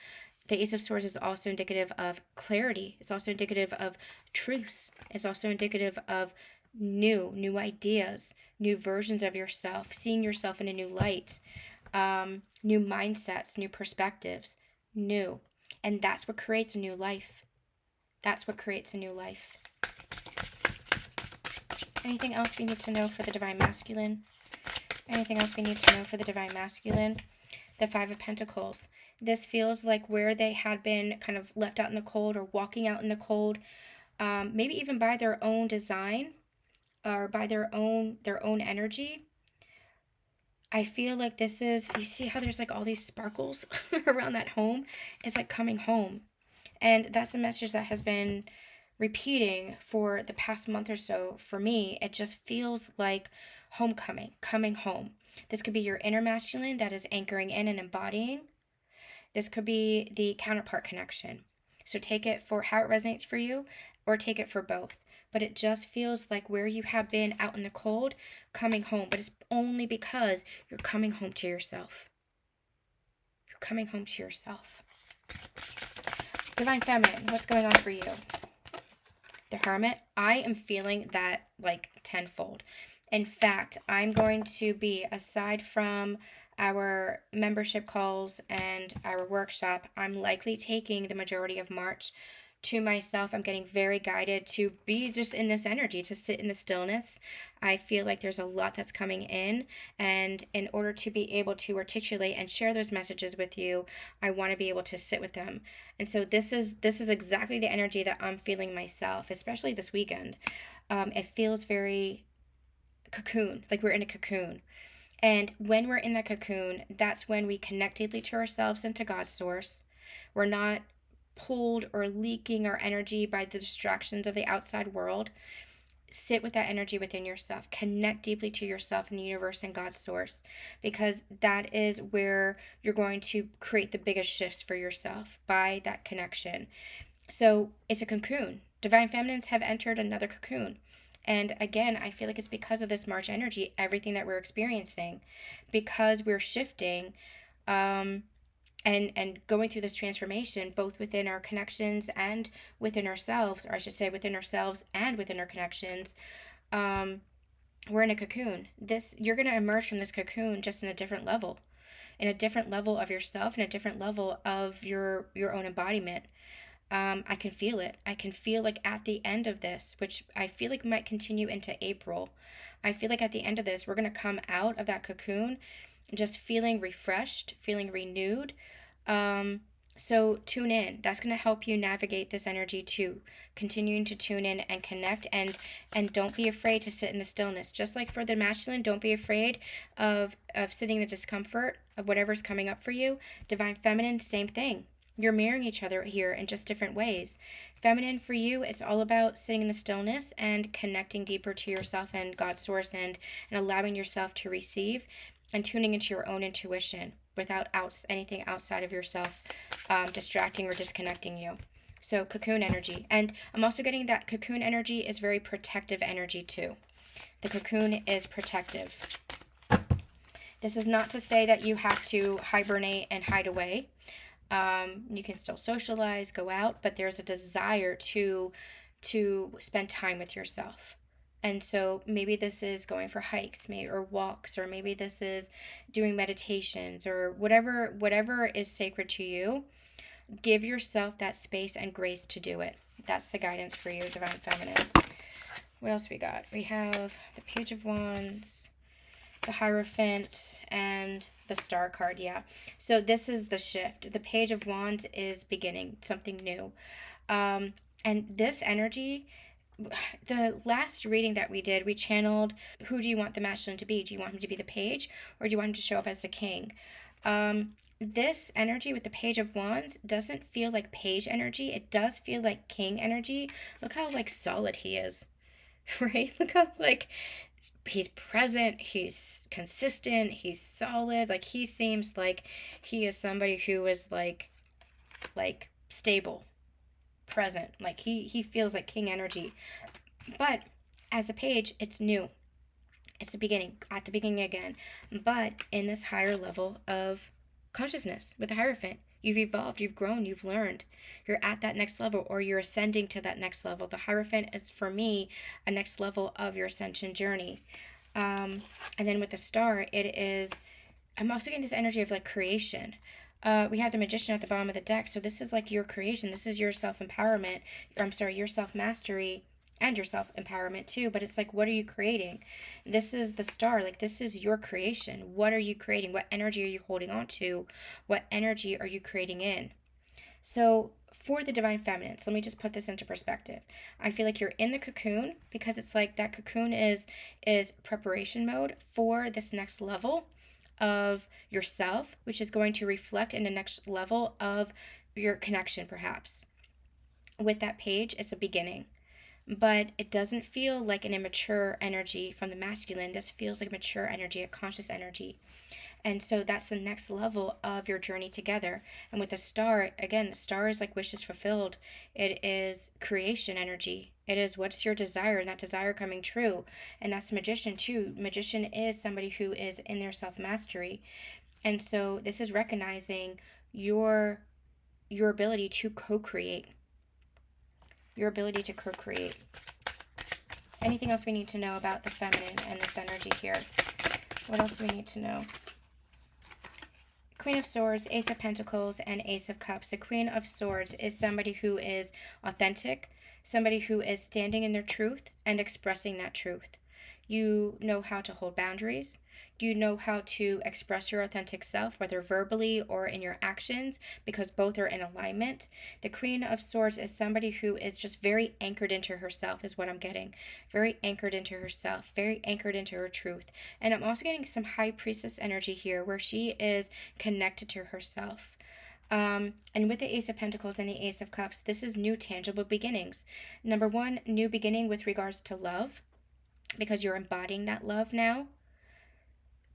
The Ace of Swords is also indicative of clarity. It's also indicative of truths. It's also indicative of new ideas, new versions of yourself, seeing yourself in a new light, new mindsets, new perspectives, new. And that's what creates a new life. That's what creates a new life. Anything else we need to know for the Divine Masculine? Anything else we need to know for the Divine Masculine? The Five of Pentacles. This feels like where they had been kind of left out in the cold or walking out in the cold, maybe even by their own design or by their own energy. I feel like this is, you see how there's like all these sparkles around that home? It's like coming home. And that's a message that has been repeating for the past month or so for me. It just feels like homecoming, coming home. This could be your inner masculine that is anchoring in and embodying. This could be the counterpart connection. So take it for how it resonates for you, or take it for both. But it just feels like where you have been out in the cold, coming home. But it's only because you're coming home to yourself. You're coming home to yourself. Divine Feminine, what's going on for you? The Hermit. I am feeling that like tenfold. In fact, I'm going to be, aside from our membership calls and our workshop, I'm likely taking the majority of March to myself. I'm getting very guided to be just in this energy, to sit in the stillness. I feel like there's a lot that's coming in, and in order to be able to articulate and share those messages with you, I want to be able to sit with them. And so this is exactly the energy that I'm feeling myself, especially this weekend. It feels very cocoon, like we're in a cocoon. And when we're in that cocoon, that's when we connect deeply to ourselves and to God's source. We're not pulled or leaking our energy by the distractions of the outside world. Sit with that energy within yourself. Connect deeply to yourself and the universe and God's source, because that is where you're going to create the biggest shifts for yourself, by that connection. So it's a cocoon. Divine Feminines have entered another cocoon. And again, I feel like it's because of this March energy, everything that we're experiencing, because we're shifting, and going through this transformation, both within our connections and within ourselves, or I should say within ourselves and within our connections. We're in a cocoon. You're going to emerge from this cocoon just in a different level of yourself, and a different level of your own embodiment. I can feel it. I can feel like at the end of this, which I feel like might continue into April, I feel like at the end of this, we're going to come out of that cocoon just feeling refreshed, feeling renewed. So tune in. That's going to help you navigate this energy too. Continuing to tune in and connect, and don't be afraid to sit in the stillness. Just like for the masculine, don't be afraid of sitting in the discomfort of whatever's coming up for you. Divine Feminine, same thing. You're mirroring each other here in just different ways. Feminine, for you, it's all about sitting in the stillness and connecting deeper to yourself and God's source, and allowing yourself to receive and tuning into your own intuition without anything outside of yourself distracting or disconnecting you. So cocoon energy. And I'm also getting that cocoon energy is very protective energy too. The cocoon is protective. This is not to say that you have to hibernate and hide away. You can still socialize, go out, but there's a desire to spend time with yourself. And so maybe this is going for hikes, maybe, or walks, or maybe this is doing meditations, or whatever is sacred to you. Give yourself that space and grace to do it. That's the guidance for you, Divine Feminines. What else we got? We have the Page of Wands, the Hierophant, and the Star card. Yeah. So this is the shift. The Page of Wands is beginning something new. And this energy, the last reading that we did, we channeled, who do you want the masculine to be? Do you want him to be the page, or do you want him to show up as the king? This energy with the Page of Wands doesn't feel like page energy. It does feel like king energy. Look how like solid he is, right? Look how like he's present, he's consistent, he's solid. Like he seems like he is somebody who is like stable, present. Like he feels like king energy. But as the page, it's new. It's the beginning, at the beginning again. But in this higher level of consciousness with the Hierophant, you've evolved, you've grown, you've learned. You're at that next level, or you're ascending to that next level. The Hierophant is, for me, a next level of your ascension journey. And then with the Star, it is, I'm also getting this energy of like creation. We have the Magician at the bottom of the deck. So this is like your creation. This is your self-empowerment. Your self-mastery and your self-empowerment too. But it's like, what are you creating? This is the Star. Like, this is your creation. What are you creating? What energy are you holding on to? What energy are you creating in? So for the Divine Feminines, let me just put this into perspective. I feel like you're in the cocoon, because it's like that cocoon is preparation mode for this next level of yourself, which is going to reflect in the next level of your connection, perhaps. With that page, it's a beginning, but it doesn't feel like an immature energy from the masculine. This feels like mature energy, a conscious energy. And so that's the next level of your journey together. And with the Star, again, the Star is like wishes fulfilled. It is creation energy. It is what's your desire, and that desire coming true. And that's the Magician too. Magician is somebody who is in their self-mastery. And so this is recognizing your ability to co-create. Your ability to co-create. Anything else we need to know about the feminine and this energy here? What else do we need to know? Queen of Swords, Ace of Pentacles, and Ace of Cups. The Queen of Swords is somebody who is authentic, somebody who is standing in their truth and expressing that truth. You know how to hold boundaries. You know how to express your authentic self, whether verbally or in your actions, because both are in alignment. The Queen of Swords is somebody who is just very anchored into herself, is what I'm getting. Very anchored into herself, very anchored into her truth. And I'm also getting some High Priestess energy here, where she is connected to herself. And with the Ace of Pentacles and the Ace of Cups, this is new tangible beginnings. Number one, new beginning with regards to love, because you're embodying that love now.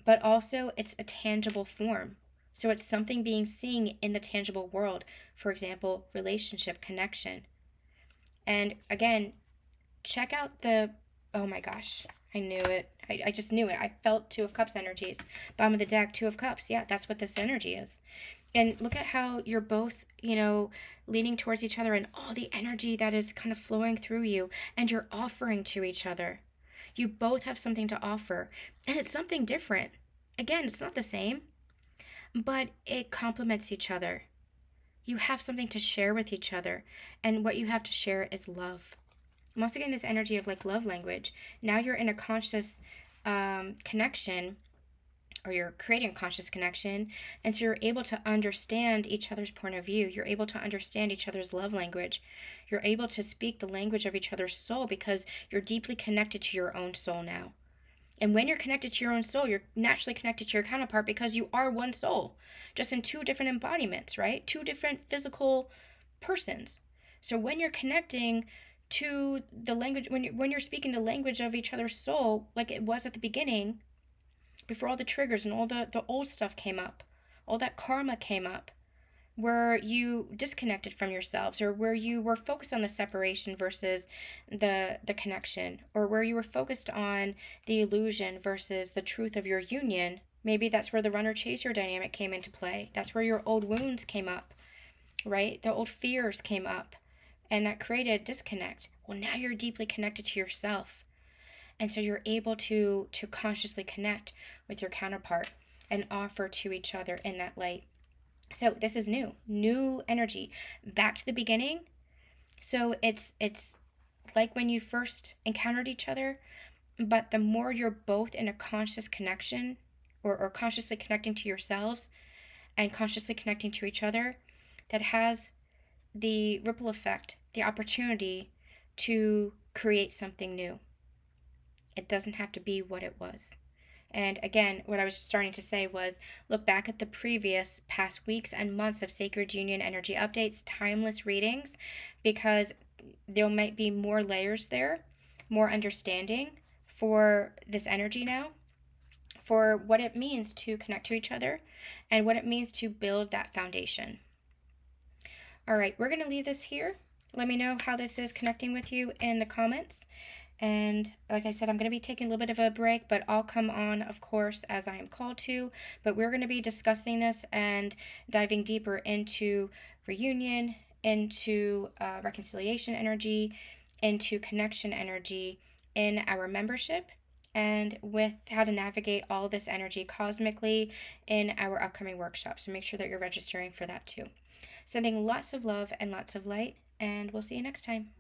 But also it's a tangible form. So it's something being seen in the tangible world. For example, relationship, connection. And again, check out the, oh my gosh, I knew it. I just knew it. I felt Two of Cups energies. Bottom of the deck, Two of Cups. Yeah, that's what this energy is. And look at how you're both, leaning towards each other, and all the energy that is kind of flowing through you, and you're offering to each other. You both have something to offer, and it's something different. Again, it's not the same, but it complements each other. You have something to share with each other, and what you have to share is love. I'm also getting this energy of like love language. Now you're in a conscious connection, or you're creating a conscious connection, and so you're able to understand each other's point of view. You're able to understand each other's love language. You're able to speak the language of each other's soul, because you're deeply connected to your own soul now. And when you're connected to your own soul, you're naturally connected to your counterpart, because you are one soul, just in two different embodiments, right? Two different physical persons. So when you're connecting to the language, when you're speaking the language of each other's soul, like it was at the beginning, before all the triggers and all the old stuff came up, all that karma came up, where you disconnected from yourselves, or where you were focused on the separation versus the connection, or where you were focused on the illusion versus the truth of your union. Maybe that's where the runner chaser dynamic came into play. That's where your old wounds came up, right? The old fears came up, and that created disconnect. Well, now you're deeply connected to yourself. And so you're able to consciously connect with your counterpart and offer to each other in that light. So this is new energy, back to the beginning. So it's like when you first encountered each other, but the more you're both in a conscious connection, or consciously connecting to yourselves and consciously connecting to each other, that has the ripple effect, the opportunity to create something new. It doesn't have to be what it was. And again, what I was starting to say was, look back at the previous past weeks and months of Sacred Union energy updates, timeless readings, because there might be more layers there, more understanding for this energy now, for what it means to connect to each other and what it means to build that foundation. All right, we're going to leave this here. Let me know how this is connecting with you in the comments. And like I said, I'm going to be taking a little bit of a break, but I'll come on, of course, as I am called to. But we're going to be discussing this and diving deeper into reunion, into reconciliation energy, into connection energy in our membership, and with how to navigate all this energy cosmically in our upcoming workshop. So make sure that you're registering for that too. Sending lots of love and lots of light, and we'll see you next time.